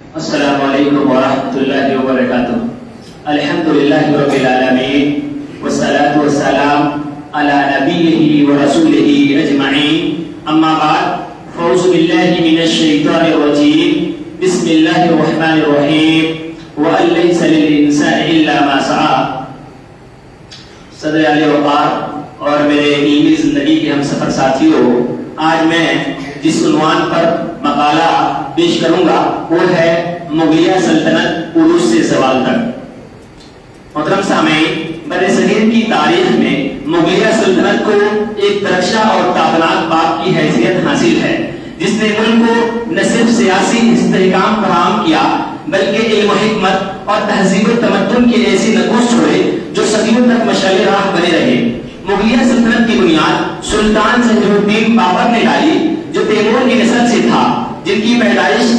السلام علیکم ورحمۃ اللہ وبرکاتہ۔ الحمدللہ رب العالمین والصلاة والسلام علی نبیہ ورسولہ اجمعین، اما بعد فاعوذ باللہ من الشیطان الرجیم، بسم اللہ الرحمن الرحیم، وَأَن لَيْسَ لِلْإِنسَانِ إِلَّا مَا سَعَىٰ۔ صدر علی وقار اور میرے علمی زندگی کے ہم سفر ساتھیوں، آج میں جس عنوان پر مقالہ پیش کروں گا وہ ہے مغلیہ سلطنت عروج سے زوال تک۔ محترم سامعین، برصغیر کی تاریخ میں مغلیہ سلطنت کو ایک درخشاں اور تابناک باپ کی حیثیت حاصل ہے، جس نے ملک کو نہ صرف سیاسی استحکام فراہم کیا بلکہ علم و حکمت اور تہذیب و تمدن کے ایسے نقوش چھوڑے جو صدیوں تک مشعل راہ بنے رہے۔ مغلیہ سلطنت کی بنیاد سلطان ظہیر الدین بابر نے ڈالی، جو تیمور کی نسل سے تھا، جن کی پیدائش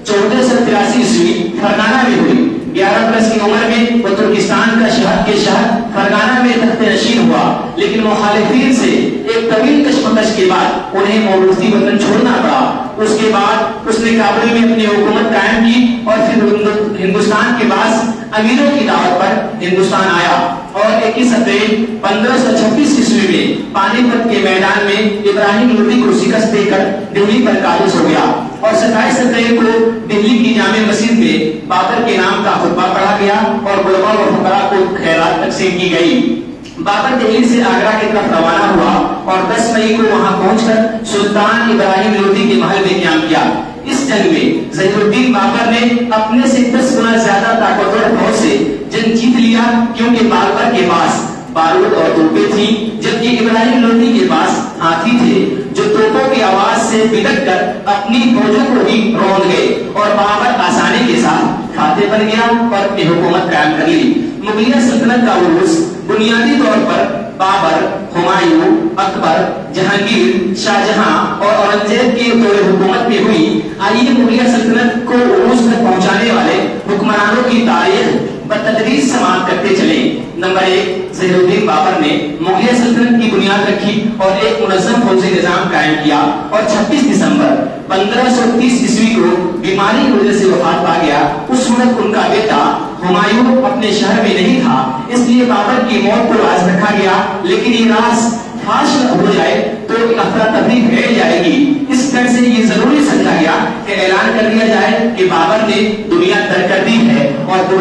1483 عیسوی فرغانہ میں ہوئی۔ 11 برس کی عمر میں وہ ترکستان کا شہر کے شہر فرغانہ میں تخت نشین ہوا، لیکن مخالفین سے ایک طویل کشمکش کے بعد انہیں موروثی وطن چھوڑنا پڑا۔ اس کے بعد اس نے کابل میں اپنی حکومت قائم کی اور پھر ہندوستان کے بعد امیروں کی دعوت پر ہندوستان آیا اور 21 اپریل 1536 عیسوی میں پانی پت کے میدان میں ابراہیم لودھی کو شکست دے کر دہلی پر قابض ہو گیا اور 27 اپریل کو دہلی کی جامع مسجد میں بابر کے نام کا خطبہ پڑھا گیا اور غربا و فقراء کو خیرات تقسیم کی گئی۔ بابر دہلی سے آگرہ کی طرف روانہ ہوا اور 10 مئی کو وہاں پہنچ کر سلطان ابراہیم لودھی کے محل میں قیام کیا۔ اس جنگ میں ظہیر الدین بابر نے اپنے سے 10 گنا زیادہ طاقتور فوج سے جنگ جیت لیا، کیونکہ بابر کے پاس بارود اور توپیں تھیں، جبکہ ابراہیم لودھی کے پاس ہاتھی تھے جو توپوں کی آواز سے بدک کر اپنی فوجوں کو ہی روند گئے اور بابر آسانی کے ساتھ فاتح بن گیا اور اپنی حکومت قائم کر لی۔ مغلیہ سلطنت کا عروج بنیادی طور پر بابر، ہمایوں، اکبر، جہانگیر، شاہجہاں اور اورنگزیب کے دور حکومت میں ہوئی۔ آئیے مغلیہ سلطنت کو عروج تک پہنچانے والے حکمرانوں کی تاریخ بتدریج سماعت کرتے چلے۔ نمبر 1، ظہیر الدین بابر نے مغلیہ سلطنت کی بنیاد رکھی اور ایک منظم فوجی نظام قائم کیا اور 26 دسمبر 1530 عیسوی کو بیماری کی وجہ سے وفات پا گیا۔ اس وقت ان کا بیٹا ہمایوں اپنے شہر میں نہیں تھا، اس لیے بابر کی موت کو راز رکھا گیا، لیکن یہ راز فاش ہو جائے تو افراتفری پھیل جائے گی۔ اس طرح سے یہ ضروری سمجھا گیا کہ اعلان کر دیا جائے کہ بابر نے دنیا ترک کر دی ہے اور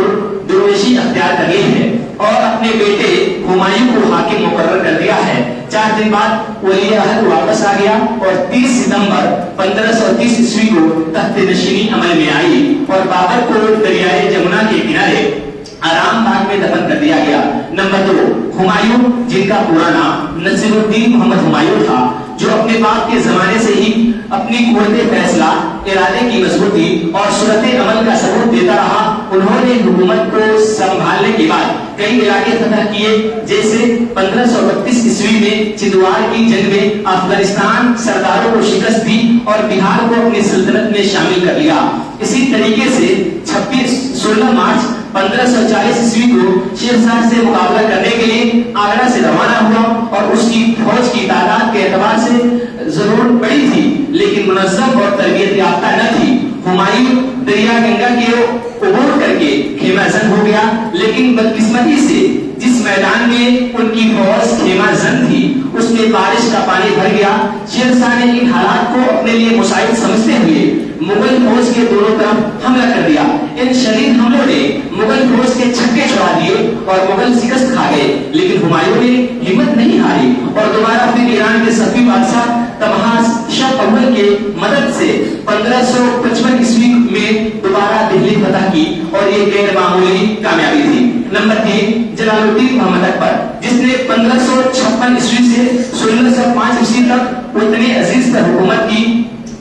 درویشی اختیار کر لی ہے اور اپنے بیٹے ہمایوں کو حاکم مقرر کر دیا ہے۔ 4 دن بعد ولی عہد واپس آ گیا اور 30 ستمبر 1530 عیسوی کو تخت نشینی عمل میں آئی اور بابر کو دریائے جمنا کے کنارے آرام باغ میں دفن کر دیا گیا۔ نمبر 2، ہمایوں، جن کا پورا نام نصیر الدین محمد ہمایوں تھا، جو اپنے باپ کے زمانے سے ہی اپنی قوت فیصلہ، ارادے کی مضبوطی اور صورت عمل کا ثبوت دیتا رہا۔ انہوں نے حکومت کو سنبھالنے کے بعد کئی علاقے فتح کیے، جیسے 1532 عیسوی میں چندوار کی جنگ میں افغانستان سرداروں کو شکست دی اور بہار کو اپنی سلطنت میں شامل کر لیا۔ اسی طریقے سے 16 مارچ 1540 عیسوی کو شیر شاہ سے مقابلہ کرنے کے لیے آگرہ سے روانہ ہوا اور اس کی فوج کی تعداد کے اعتبار سے ضرور بڑی تھی، لیکن منظم اور تربیت یافتہ نہ تھی۔ ہمایوں دریا گنگا کے عبور کر کے خیمہ زن ہو گیا، لیکن بدقسمتی سے جس میدان میں ان کی فوج خیمہ زن تھی اس میں بارش کا پانی بھر گیا۔ شیر شاہ نے ان حالات کو اپنے لیے مساعد سمجھتے ہوئے مغل فوج کے دونوں طرف حملہ کر دیا۔ ان شدید حملوں نے مغل فوج کے چھکے چھڑا دیے اور مغل شکست کھا گئے، لیکن ہمایوں نے ہمت نہیں ہاری اور دوبارہ پھر ایران کے صفوی بادشاہ طہماسپ شاہ اول کے مدد سے 1555 عیسوی میں دوبارہ دہلی فتح کی اور یہ غیر معمولی کامیابی تھی۔ نمبر 3، جلال الدین محمد اکبر، جس نے 1556 عیسوی سے 1605 عیسوی تک اتنے عزیز پر حکومت کی۔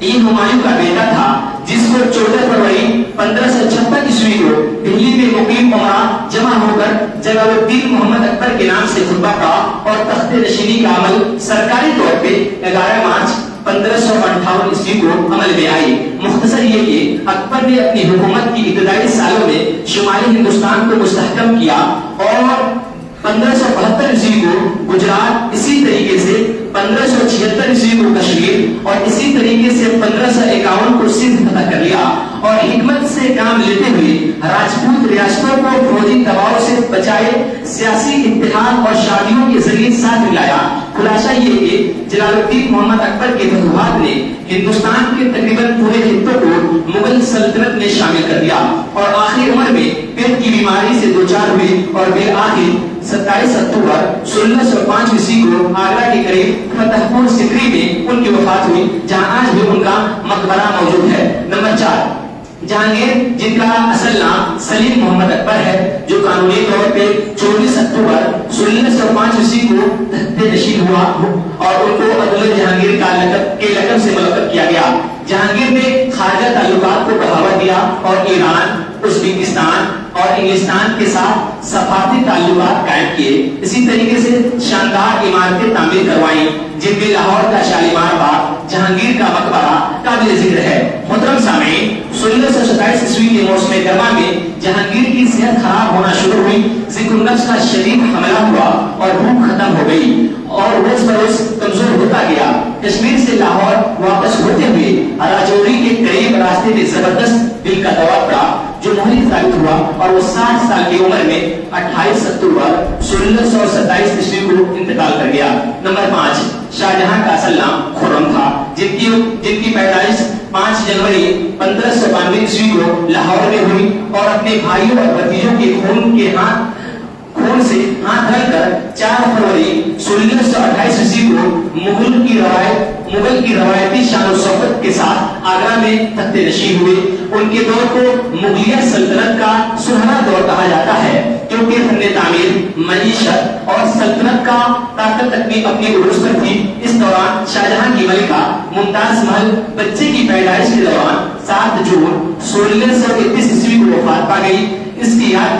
یہ ہمایوں کا بیٹا تھا، جس کو 14 فروری 1556 عیسوی کو دہلی میں مقیم امراء جمع ہو کر جلال الدین محمد اکبر کے نام سے خطبہ پڑھا اور تخت نشینی کا عمل سرکاری طور پہ 11 مارچ 1558 عیسوی کو عمل میں آئی۔ مختصر یہ کہ اکبر نے اپنی حکومت کی ابتدائی سالوں میں شمالی ہندوستان کو مستحکم کیا اور 1572 عیسوی کو گجرات، اسی طریقے سے 1576 عیسوی کو کشمیر اور اسی طریقے سے 1551 کو سندھ فتح کر لیا اور حکمت سے کام لیتے ہوئے راجپوت ریاستوں کو فوجی دباؤ سے بچائے، سیاسی اتحاد اور شادیوں کے ذریعے ساتھ ملایا۔ خلاصہ یہ کہ جلال الدین محمد اکبر کے فتوحات نے ہندوستان کے تقریباً پورے خطوں کو مغل سلطنت میں شامل کر دیا، اور آخری عمر میں پیٹ کی بیماری سے دوچار ہوئے، اور بالآخر 27 اکتوبر 1605 عیسوی کو آگرہ کے قریب فتح پور سکری میں ان کی وفات ہوئی، جہاں آج بھی ان کا مقبرہ موجود ہے۔ نمبر 4، جہانگیر، جن کا اصل نام سلیم محمد اکبر ہے، جو قانونی طور پہ 24 اکتوبر 1605 عیسوی کو تخت نشین ہوا، اور ان کو عبداللہ جہانگیر کا لقب سے ملقب کیا گیا۔ جہانگیر نے خارجہ تعلقات کو بڑھاوا دیا اور ایران، ازبکستان اور انگلستان کے ساتھ سفارتی تعلقات قائم کیے۔ اسی طریقے سے شاندار عمارتیں تعمیر کروائیں، جن میں لاہور کا شالیمار باغ، جہانگیر کا مقبرہ قابل ذکر ہے۔ محترم سامعین، 1627 عیسوی کے موسم گرما میں جہانگیر کی صحت خراب ہونا شروع ہوئی، ذکر النفس کا شدید حملہ ہوا اور بھوک ختم ہو گئی، اور روز بروز کمزور ہوتا گیا۔ کشمیر سے لاہور واپس ہوتے ہوئے راجوری کے قریب راستے میں زبردست دل کا دورہ پڑا، جو مہلک ثابت ہوا، اور وہ 60 سال کی عمر میں 28 اکتوبر 1627 عیسوی کو انتقال کر گیا۔ نمبر 5، شاہجہاں کا اصل نام خرم تھا، جن کی پیدائش 5 جنوری 1592 عیسوی کو لاہور میں ہوئی، اور اپنے بھائیوں اور بھتیجوں کے خون سے ہاتھ دھل کر 4 فروری 1628 عیسوی کو مغل کی روایتی شان و شوکت کے ساتھ آگرہ میں تخت نشین ہوئے۔ ان کے دور کو مغلیہ سلطنت کا سنہرا دور کہا جاتا ہے، کیونکہ فن تعمیر، معیشت اور سلطنت کا طاقت اپنی عروج پر تھی۔ اس دوران شاہجہاں کی ملکہ ممتاز محل بچے کی پیدائش کے دوران 7 جون 1631 عیسوی کو وفات پا گئی۔ اس کی یاد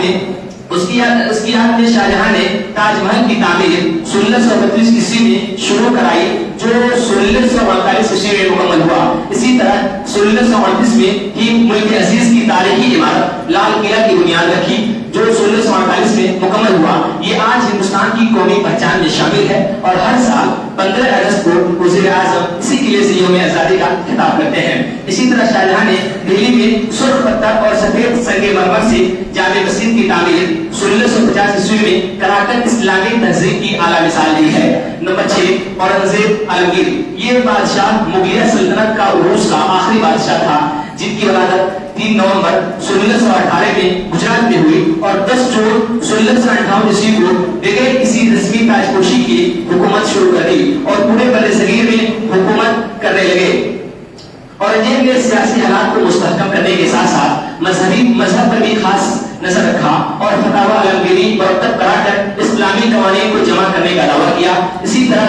میں شاہجہاں نے تاج محل کی تعمیر 1632 عیسوی میں شروع کرائی، جو 1648 عیسوی میں مکمل ہوا۔ اسی طرح 1638 میں ہی ملک عزیز کی تاریخی عمارت لال قلعہ کی بنیاد رکھی، جو 1648 میں مکمل ہوا۔ یہ آج ہندوستان کی قومی پہچان میں شامل ہے، اور ہر سال 15 اگست کو وزیر اعظم اسی قلعے سے یوم آزادی کا خطاب کرتے ہیں۔ اسی طرح شاہجہاں نے دہلی میں سرخ پتھر اور سفید سنگ مرمر سے جامع مسجد کی تعمیر 1650 عیسوی میں کراکت اسلامی تہذیب کی اعلیٰ مثال دی ہے۔ نمبر 6، اورنگزیب عالمگیر، یہ بادشاہ مغلیہ سلطنت کا عروج کا آخری بادشاہ تھا، جن کی ولادت 3 نومبر 1618 میں گجرات میں ہوئی، اور 10 جون 1658 عیسوی کو بغیر کسی رسمی تاجپوشی کی حکومت شروع کر دی، اور پورے برصغیر میں حکومت کرنے لگے۔ اورنگزیب نے سیاسی حالات کو مستحکم کرنے کے ساتھ ساتھ مذہب پر بھی خاص نظر رکھا، اور فتاوی عالمگیری مرتب کرا کر اسلامی قوانین کو جمع کرنے کا دعویٰ کیا۔ اسی طرح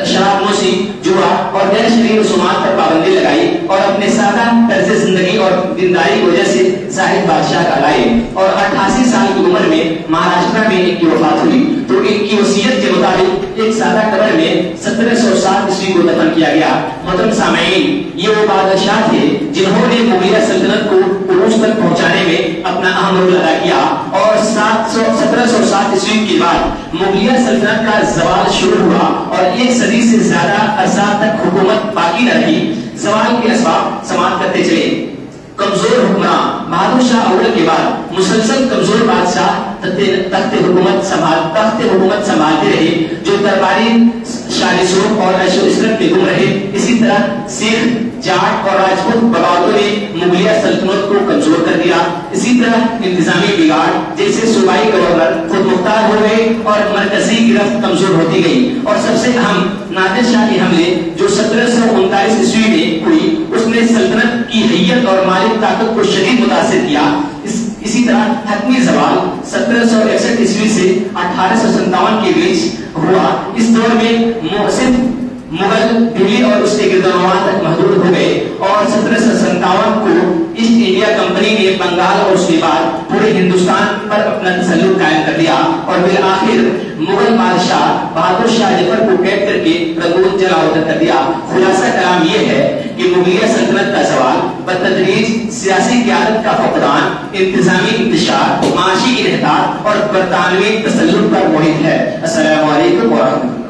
شراب نوشی، جوا اور غیر شرعی رسومات پر پابندی لگائی، اور اپنے سادہ طرز زندگی اور دینداری کی وجہ سے زاہد بادشاہ کہلائے، اور 88 سال کی عمر میں مہاراشٹر میں ان کی وفات ہوئی، تو ان کی وصیت کے مطابق ایک سادہ قبر میں 1707 عیسوی کو دفن کیا گیا۔ محترم سامعین، یہ وہ بادشاہ تھے جنہوں نے مغلیہ سلطنت کو عروج تک پہنچانے میں اپنا اہم رول ادا کیا، اور 1707 عیسوی کے بعد مغلیہ سلطنت کا زوال شروع ہوا، اور 1 صدی سے زیادہ عرصہ تک حکومت باقی نہ رہی۔ زوال کے اسباب سماعت کرتے چلے۔ کمزور حکمراں، بہادر شاہ اول کے بعد مسلسل کمزور بادشاہ تخت حکومت سنبھالتے رہے، جو درباری شالسوں اور عیش و عشرت میں گم رہے۔ اسی طرح سکھ، جاٹ اور راجپوت بغاوتوں نے مغلیہ سلطنت کو کمزور کر دیا۔ اسی طرح انتظامی بگاڑ، جیسے صوبائی گورنر خود مختار ہو گئے، اور مرکزی گرفت کمزور ہوتی گئی، اور سب سے اہم نادر شاہ کے حملے جو 1739 عیسوی میں ہوئی، اس نے سلطنت کی حیت اور مالک طاقت کو شدید متاثر کیا۔ اسی طرح حتمی زوال 1761 عیسوی سے 1857 کے بیچ ہوا۔ اس دور میں صرف مغل دلی اور اس کے گردنواں تک محدود ہو گئے، اور 1757 کو ایسٹ انڈیا کمپنی نے بنگال اور اس کے بعد پورے ہندوستان پر اپنا تسلط قائم کر دیا، اور بالآخر مغل بادشاہ بہادر شاہ ظفر کو قید کر کے رنگون جلاوطن کر دیا۔ خلاصہ کلام یہ ہے کہ مغلیہ سلطنت کا زوال بتدریج سیاسی قیادت کا فقدان، انتظامی انتشار، معاشی انحطاط اور برطانوی تسلط پر محیط ہے۔ السلام علیکم ورحمۃ اللہ۔